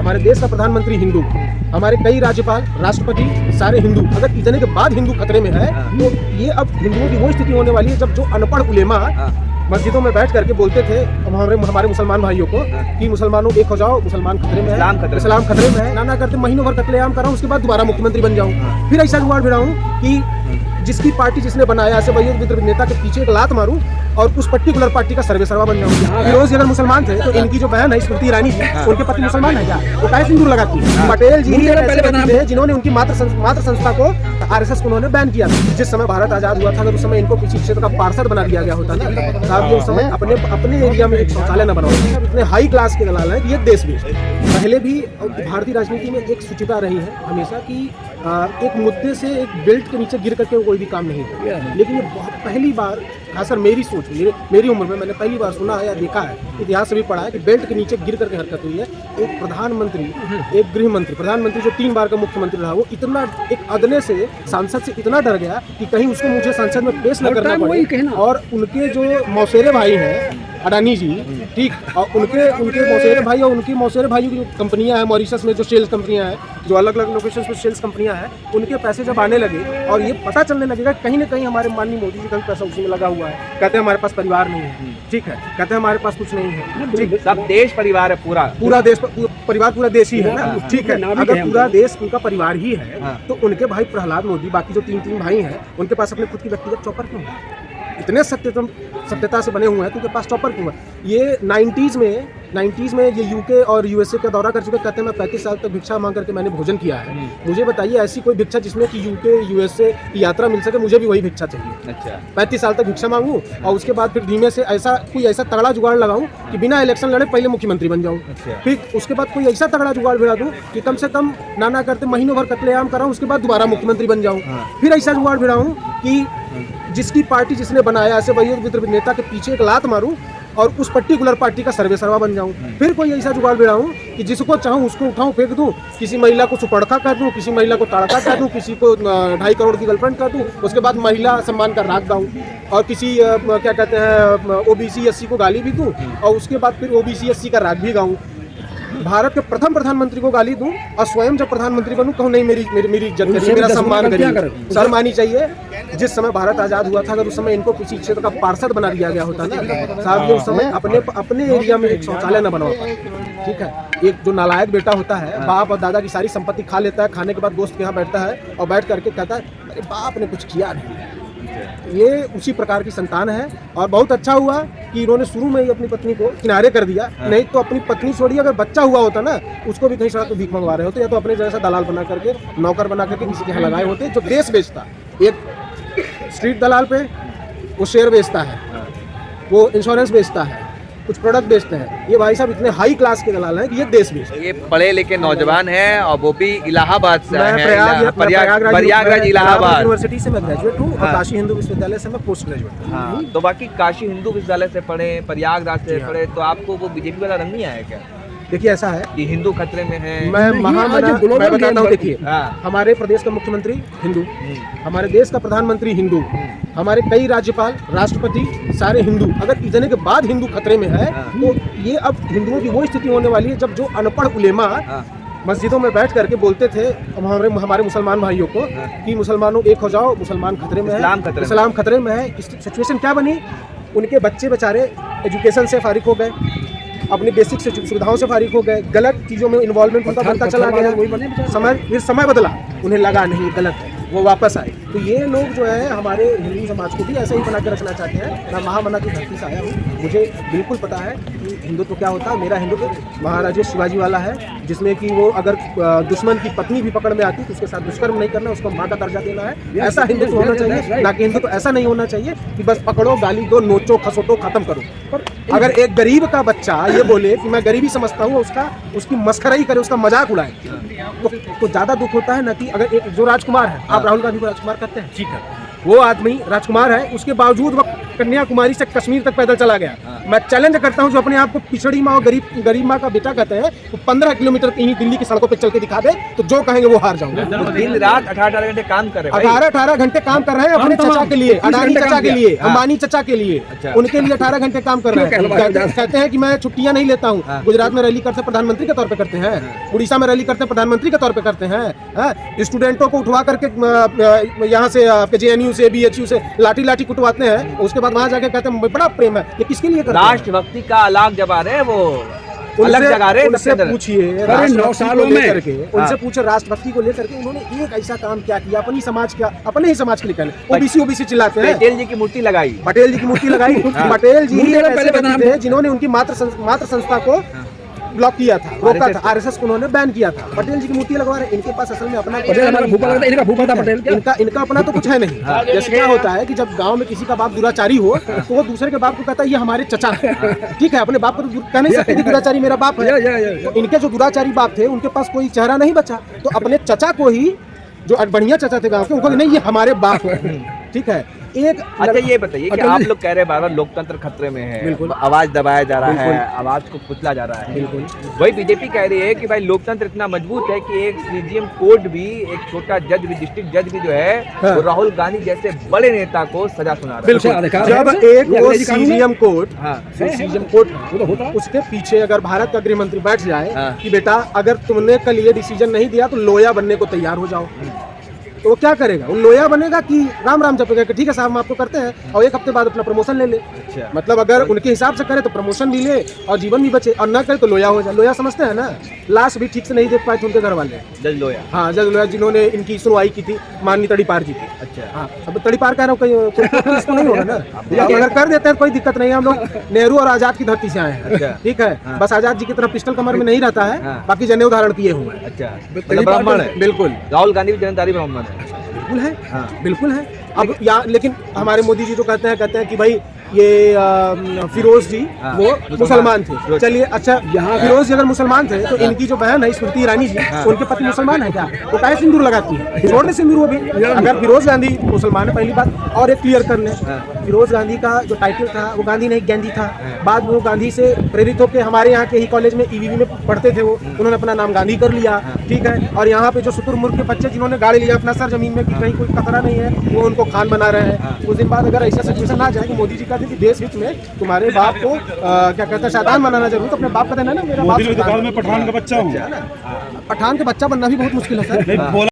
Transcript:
हमारे देश का प्रधानमंत्री हिंदू, हमारे कई राज्यपाल, राष्ट्रपति सारे हिंदू। अगर इतने के बाद हिंदू खतरे में है तो ये अब हिंदुओं की वो स्थिति होने वाली है जब जो अनपढ़ उलेमा मस्जिदों में बैठ करके बोलते थे हमारे मुसलमान भाइयों को कि मुसलमानों एक हो जाओ, मुसलमान खतरे में है, इस्लाम खतरे में है, ना करते महीनों भर कत्लेआम कराऊं, उसके बाद दोबारा मुख्यमंत्री बन जाऊं, फिर ऐसा जुगाड़ भिड़ाऊं कि जिसकी पार्टी जिसने बनाया ऐसे वही नेता के पीछे एक लात मारूं और उस पर्टिकुलर पार्टी का सर्वे सर्वा बन जाऊं। फिरोज अगर मुसलमान थे तो इनकी जो बहन है स्मृति ईरानी है, उनके पति मुसलमान है क्या? वो काहे सिंदूर लगाती है? पटेल जी थे जिन्होंने उनकी मातृ संस्था को आरएसएस को उन्होंने बैन किया। जिस समय भारत आजाद हुआ था अगर उस समय इनको किसी क्षेत्र का पार्षद बना दिया गया होता ना साहब, ये उस समय अपने एरिया में एक शौचालय न बनवाते। इतने हाई क्लास के दलाल हैं कि ये देश बेच। पहले भी भारतीय राजनीति में एक सुचिता रही है हमेशा कि एक मुद्दे से एक बेल्ट के नीचे गिर करके कोई भी काम नहीं है, लेकिन ये बहुत पहली बार, खास कर मेरी सोच मेरी उम्र में मैंने पहली बार सुना है या देखा है, इतिहास से भी पढ़ा है कि बेल्ट के नीचे गिर करके हरकत हुई है। एक प्रधानमंत्री, एक गृह मंत्री, प्रधानमंत्री जो 3 बार का मुख्यमंत्री रहा, वो इतना एक अदने से सांसद से इतना डर गया कि कहीं उसको मुझे संसद में पेश न करना पड़े। और उनके जो मौसेरे भाई हैं अडानी जी, ठीक, और उनके मौसेरे भाई और उनकी मौसेरे भाइयों की जो कंपनियां हैं मॉरिशस में, जो सेल्स कंपनियां हैं, जो अलग अलग लोकेशन पे सेल्स कंपनियां हैं, उनके पैसे जब आने लगे और ये पता चलने लगेगा कहीं ना कहीं हमारे माननीय मोदी जी का भी पैसा उसी में लगा हुआ है। कहते हैं हमारे पास परिवार नहीं है, ठीक है, कहते हैं हमारे पास कुछ नहीं है, ठीक, सब देश परिवार है, पूरा देश परिवार, पूरा देश ही है ना, ठीक है। अगर पूरा देश उनका परिवार ही है तो उनके भाई प्रहलाद मोदी, बाकी जो 3 भाई हैं, उनके पास अपने खुद की व्यक्तिगत चौपर क्यों है? इतने सत्यता से बने हुए हैं तो उनके पास टॉपर क्यों है? ये 90s में ये यूके और यूएसए का दौरा कर चुके, कहते हैं मैं 35 साल तक भिक्षा मांग करके मैंने भोजन किया है। मुझे बताइए ऐसी कोई भिक्षा जिसमें कि यूके यूएसए की यात्रा मिल सके, मुझे भी वही भिक्षा चाहिए। अच्छा, 35 साल तक भिक्षा मांगूं और उसके बाद फिर धीमे से ऐसा तगड़ा जुगाड़ लगाऊं कि बिना इलेक्शन लड़े पहले मुख्यमंत्री बन जाऊं। फिर उसके बाद कोई ऐसा तगड़ा जुगाड़ भिड़ा दूं कि कम से कम ना करते महीनों भर कत्लेआम कराऊं, उसके बाद दोबारा मुख्यमंत्री बन जाऊं। फिर ऐसा जुगाड़ भिड़ाऊं कि जिसकी पार्टी जिसने बनाया ऐसे वही नेता के पीछे एक लात मारूं और उस पर्टिकुलर पार्टी का सर्वे सर्वा बन जाऊं। फिर कोई ऐसा जुगाड़ भिड़ाऊं कि जिसको चाहूं उसको उठाऊं फेंक दूं, किसी महिला को सुपड़खा कर दूं, किसी महिला को तड़का कर दूं, किसी को 2.5 करोड़ की गर्लफ्रेंड कर दूं, उसके बाद महिला सम्मान का राग गाऊं और किसी क्या कहते हैं ओबीसी एससी को गाली भी दूं और उसके बाद फिर ओबीसी एससी का राग भी गाऊं। भारत के प्रथम प्रधानमंत्री को गाली दूं और स्वयं जब प्रधानमंत्री बनूं कहूं नहीं मेरी इज्जत करिए, मेरा सम्मान करिए, शर्म आनी चाहिए। जिस समय भारत आजाद हुआ था अगर उस समय इनको किसी क्षेत्र का पार्षद बना दिया गया होता ना साहब, ये उस समय अपने एरिया में एक शौचालय न बनवा पाते, ठीक है। एक जो नालायक बेटा होता है, बाप और दादा की सारी संपत्ति खा लेता है, खाने के बाद दोस्त के यहाँ बैठता है और बैठ करके कहता है अरे बाप ने कुछ किया नहीं। ये उसी प्रकार की संतान है और बहुत अच्छा हुआ कि इन्होंने शुरू में ही अपनी पत्नी को किनारे कर दिया, नहीं तो अपनी पत्नी छोड़िए अगर बच्चा हुआ होता ना उसको भी कहीं सड़क तो भीख मंगवा रहे होते या तो अपने जैसा दलाल बना करके नौकर बना करके किसी के यहाँ लगाए होते जो देश बेचता। एक स्ट्रीट दलाल पे वो शेयर बेचता है, वो इंश्योरेंस बेचता है, कुछ प्रोडक्ट बेचते हैं। ये भाई साहब इतने हाई क्लास के दलाल हैं कि ये देश बेचते हैं। ये पढ़े लिखे नौजवान हैं और वो भी इलाहाबाद से हैं, प्रयागराज इलाहाबाद यूनिवर्सिटी से मैं ग्रेजुएट हूँ और काशी हिंदू विश्वविद्यालय से मैं पोस्ट ग्रेजुएट हूँ। तो बाकी काशी हिंदू विश्वविद्यालय से पढ़े, प्रयागराज से पढ़े, तो आपको वो बीजेपी वाला रंग नहीं आया क्या? देखिए ऐसा है कि हिंदू खतरे में है। मैं बताता हूँ, देखिए हमारे प्रदेश का मुख्यमंत्री हिंदू, हमारे देश का प्रधानमंत्री हिंदू, हमारे कई राज्यपाल, राष्ट्रपति सारे हिंदू। अगर इतने के बाद हिंदू खतरे में है तो ये अब हिंदुओं की वो स्थिति होने वाली है जब जो अनपढ़ उलेमा मस्जिदों में बैठ करके बोलते थे हमारे मुसलमान भाइयों को कि मुसलमानों एक हो जाओ, मुसलमान खतरे में है, इस्लाम खतरे में है। सिचुएशन क्या बनी, उनके बच्चे बेचारे एजुकेशन से फारिग हो गए, अपनी बेसिक सुविधाओं से फारिग हो गए, गलत चीज़ों में इन्वॉल्वमेंट उनका बनता चला गया। समय बदला, उन्हें लगा नहीं गलत है, वो वापस आए। तो ये लोग जो है हमारे हिंदू समाज को भी ऐसा ही बना के रखना चाहते हैं। मैं महामना की धरती से आया हूँ, मुझे बिल्कुल पता है कि हिंदुत्व क्या होता है। मेरा हिंदुत्व महाराजा शिवाजी वाला है, जिसमें कि वो अगर दुश्मन की पत्नी भी पकड़ में आती तो उसके साथ दुष्कर्म नहीं करना, उसको माँ का दर्जा देना है। ऐसा हिंदुत्व होना चाहिए, ना कि हिंदुत्व ऐसा नहीं होना चाहिए कि बस पकड़ो, गाली दो, नोचो, खसोटो, खत्म करो। पर अगर एक गरीब का बच्चा ये बोले कि मैं गरीबी समझता हूँ, उसकी मस्खराई करे, उसका मजाक उड़ाए, तो ज़्यादा दुख होता है ना कि अगर एक जो राजकुमार है, आप राहुल गांधी को राजकुमार कहते हैं, ठीक है, वो आदमी राजकुमार है, उसके बावजूद वह कन्याकुमारी से कश्मीर तक पैदल चला गया मैं चैलेंज करता हूँ जो अपने आप को पिछड़ी माँ और गरीब माँ का बेटा कहते हैं, वो 15 किलोमीटर कहीं दिल्ली की सड़कों पे चल के दिखा दे तो जो कहेंगे वो हार जाऊंगा। दिन रात 18 घंटे काम कर रहे हैं 18 घंटे काम कर रहे हैं अपने चचा के लिए, अडानी चचा के लिए, अंबानी चचा के लिए, अच्छा। उनके लिए 18 घंटे काम कर रहे हैं। कहते हैं कि मैं छुट्टियां नहीं लेता हूँ। गुजरात में रैली करते प्रधानमंत्री के तौर पे करते हैं, उड़ीसा में रैली करते प्रधानमंत्री के तौर पे करते हैं। स्टूडेंटों को उठवा करके यहाँ से आपके JNU से BHU से लाठी कुटवाते हैं, उसके बाद वहाँ जाके कहते हैं बड़ा प्रेम है। ये किसके लिए करते हैं? राष्ट्रभक्ति का अलग जब आ रहे हैं वो अलग जगह रहे। उनसे पूछिए 9 सालों में उनसे पूछे राष्ट्रभक्ति को लेकर के उन्होंने एक ऐसा काम क्या किया अपने ही समाज के लिए। ओबीसी चिल्लाते हैं, पटेल जी की मूर्ति लगाई। पटेल जी ऐसे व्यक्ति थे जिन्होंने उनकी मात्र संस्था को ब्लॉक किया था, रोका था, RSS को उन्होंने बैन किया था। पटेल जी की मूर्ति लगवा रहे हैं। इनके पास असल में अपना इनका अपना तो कुछ है नहीं। जैसे क्या होता है कि जब गांव में किसी का बाप दुराचारी हो तो वो दूसरे के बाप को कहता है ये हमारे चचा है। ठीक है, अपने बाप को तो कह नहीं सकते कि दुराचारी मेरा बाप है। तो इनके जो दुराचारी बाप थे उनके पास कोई चेहरा नहीं बचा, तो अपने चचा को ही, जो बढ़िया चचा थे गाँव के, उनको नहीं ये हमारे बाप है। ठीक है। अच्छा ये बताइए कि आप लोग कह रहे हैं बार-बार लोकतंत्र खतरे में है, बिल्कुल, आवाज दबाया जा रहा है, आवाज को कुचला जा रहा है। बिल्कुल। वही बीजेपी कह रही है कि भाई लोकतंत्र इतना मजबूत है कि एक CGM कोर्ट भी, एक छोटा जज भी, डिस्ट्रिक्ट जज भी जो है वो राहुल गांधी जैसे बड़े नेता को सजा सुना रहा है। बिल्कुल। जब एक वो CGM कोर्ट उसके पीछे अगर भारत का गृह मंत्री बैठ जाए कि बेटा अगर तुमने कल ये डिसीजन नहीं दिया तो लोया बनने को तैयार हो जाओ, तो वो क्या करेगा? वो लोया बनेगा कि राम जपेगा कि ठीक है साहब हम आपको करते हैं और एक हफ्ते बाद अपना प्रमोशन ले ले। अच्छा। मतलब अगर उनके हिसाब से करे तो प्रमोशन भी ले और जीवन भी बचे, और ना करे तो लोया हो जाए। लोया समझते हैं ना, लाश भी ठीक से नहीं देख पाए थे उनके घर वाले। जज लोया। हाँ, जज लोया जिन्होंने इनकी सुनवाई की थी, माननीय तड़ीपार जी की। अच्छा। हाँ, अब तड़ीपार कह रहा हूँ कोई नहीं होगा ना, अगर कर देते हैं कोई दिक्कत नहीं है। हम लोग नेहरू और आजाद की धरती से आए हैं। ठीक है, बस आजाद जी की तरफ पिस्टल कमर में नहीं रहता है, बाकी जनेऊ धारण किए हुए हैं। अच्छा, ब्राह्मण है। बिल्कुल, राहुल गांधी भी जनतारी ब्राह्मण है। बिल्कुल है। हाँ। बिल्कुल है। अब यहाँ लेकिन हमारे मोदी जी जो कहते हैं कि भाई ये फिरोज जी वो मुसलमान थे। चलिए अच्छा, यहाँ फिरोज जी अगर मुसलमान थे तो इनकी जो बहन है स्मृति ईरानी जी, उनके पति मुसलमान है क्या? वो काहे सिंदूर लगाती है? छोड़ दे सिंदूर वो भी। अगर फिरोज गांधी मुसलमान है, पहली बात। और एक क्लियर कर लें, फिरोज गांधी का जो टाइटल था वो गांधी नहीं गांधी था। बाद में वो गांधी से प्रेरित होकर हमारे यहाँ के ही कॉलेज में EVV में पढ़ते थे, वो उन्होंने अपना नाम गांधी कर लिया। ठीक है। और यहाँ पे जो शुतुरमुर्ग के बच्चे जिन्होंने गाड़ी लिया अपना सर जमीन में कि कहीं कोई खतरा नहीं है, वो उनको खान बना रहे हैं। कुछ दिन बाद अगर ऐसा सिचुएशन आ जाए कि मोदी जी कहते कि देश हित में तुम्हारे बाप को क्या कहते हैं शैतान बनाना जरूर, तो अपने बाप का देना ना मेरा बाप में पठान का बच्चा हूँ। पठान का बच्चा बनना भी बहुत मुश्किल है सर।